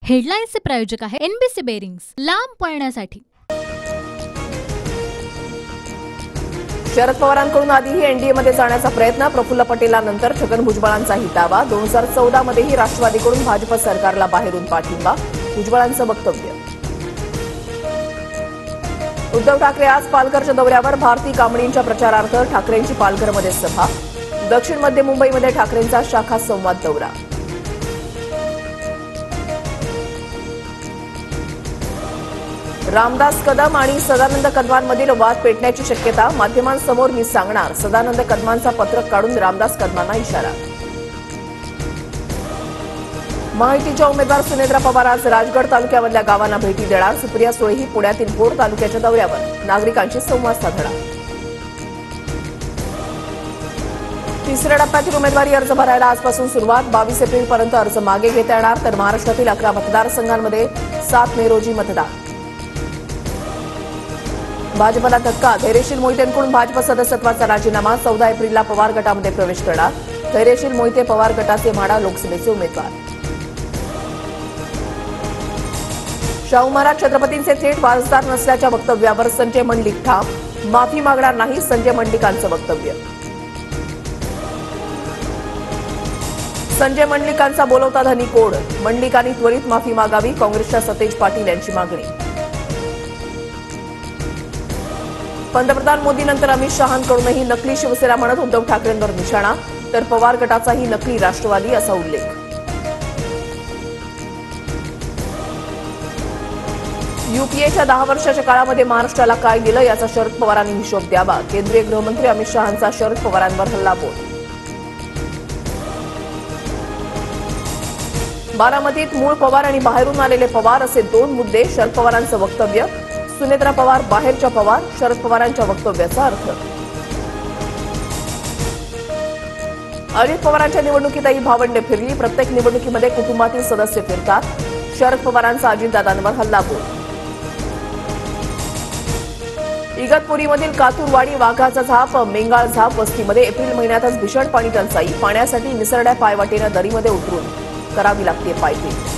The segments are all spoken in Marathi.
हेडलाईन्सचे प्रायोजक आहे एनबीसी बेरिंग्स, लांब पळण्यासाठी। शरद पवारांकडून आधीही एनडीएमध्ये जाण्याचा प्रयत्न, प्रफुल्ल पटेलांनंतर छगन भुजबळांचाही दावा। 2014 मध्येही राष्ट्रवादीकडून भाजप सरकारला बाहेरून पाठिंबा, भुजबळांचं वक्तव्य। उद्धव ठाकरे आज पालघरच्या दौऱ्यावर, भारती कांबळींच्या प्रचारार्थ ठाकरेंची पालघरमध्ये सभा। दक्षिण मध्य मुंबईमध्ये ठाकरेंचा शाखा संवाद दौरा। रामदास कदम आणि सदानंद कदमांमधील वाद पेटण्याची शक्यता, माध्यमांसमोर मी सांगणार, सदानंद कदमांचा पत्रक काढून रामदास कदमांना इशारा। महायुतीच्या उमेदवार सुनेत्रा पवार आज राजगड तालुक्यामधल्या गावांना भेटी देणार। सुप्रिया सुळेही पुण्यातील भोर तालुक्याच्या दौऱ्यावर, नागरिकांशी संवाद साधणार। तिसऱ्या टप्प्यातील उमेदवारी अर्ज भरायला आजपासून सुरुवात, 22 एप्रिलपर्यंत अर्ज मागे घेता येणार। तर महाराष्ट्रातील 11 मतदारसंघांमध्ये 7 मे रोजी मतदान। भाजपला धक्का, धैर्यशील मोहितेंकडून भाजप सदस्यत्वाचा राजीनामा, 14 एप्रिलला पवार गटामध्ये प्रवेश करणार। धैर्यशील मोहिते पवार गटाचे म्हाडा लोकसभेचे उमेदवार। शाहू महाराज छत्रपतींचे थेट वारसदार नसल्याच्या वक्तव्यावर संजय मंडलिक ठाम, माफी मागणार नाही, संजय मंडलिकांचं वक्तव्य। संजय मंडलिकांचा बोलवता धनी कोड, मंडलिकांनी त्वरित माफी मागावी, काँग्रेसच्या सतेज पाटील यांची मागणी। पंतप्रधान मोदींनंतर अमित शहांकडूनही नकली शिवसेना म्हणत उद्धव ठाकरेंवर निशाणा, तर पवार गटाचाही नकली राष्ट्रवादी असा उल्लेख। यूपीएच्या 10 वर्षाच्या काळामध्ये महाराष्ट्राला काय दिलं याचा शरद पवारांनी हिशोब द्यावा, केंद्रीय गृहमंत्री अमित शहांचा शरद पवारांवर हल्लाबोल। बारामतीत मूळ पवार आणि बाहेरून आलेले पवार असे 2 मुद्दे, शरद पवारांचं वक्तव्य। सुनेत्रा पवार बाहेरच्या पवार, शरद पवारांच्या वक्तव्याचा अर्थ। अजित पवारांच्या निवडणुकीतही भावंडे फिरली, प्रत्येक निवडणुकीमध्ये कुटुंबातील सदस्य फिरतात, शरद पवारांचा अजितदादांवर हल्लाबोल। इगतपुरीमधील कातूरवाडी वाघाचा झाप, मेंगाळ झाप वस्तीमध्ये एप्रिल महिन्यातच भीषण पाणी टंचाई, पाण्यासाठी निसरड्या पायवाटेनं दरीमध्ये उतरून करावी लागते पायपीट।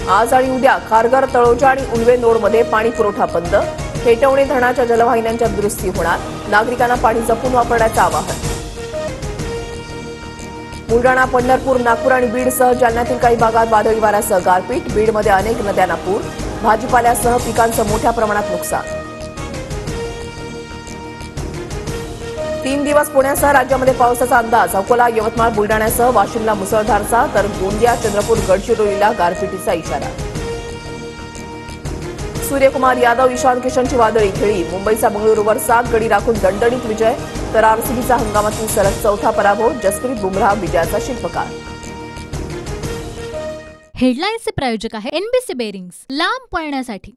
आज आणि उद्या खारघर, तळोजा आणि उल्वे नोडमध्ये पाणी पुरवठा बंद, हेटवणे धरणाच्या जलवाहिन्यांच्या दुरुस्ती होणार, नागरिकांना पाणी जपून वापरण्याचं आवाहन। बुलढाणा, पंढरपूर, नागपूर आणि बीडसह जालन्यातील काही भागात वादळी वाऱ्यासह गारपीट, बीडमध्ये अनेक नद्यांना पूर, भाजीपाल्यासह पिकांचं मोठ्या प्रमाणात नुकसान। 3 दिवस पुण्यासह राज्यामध्ये पावसाचा अंदाज, अकोला, यवतमाळ, बुलढाण्यासह वाशिमला मुसळधारचा, तर गोंदिया, चंद्रपूर, गडचिरोलीला गारपिटीचा इशारा। सूर्यकुमार यादव, ईशान किशनची वादळी खेळी, मुंबईचा बंगळुरूवर 7 गडी राखून दणदणीत विजय, तर आरसीबीचा हंगामातील सलग 4था पराभव, जसप्रीत बुमराह विजयाचा शिल्पकार। हेडलाईन्सचे प्रायोजक आहे एनबीसी बेरिंग्स, लांब पळण्यासाठी।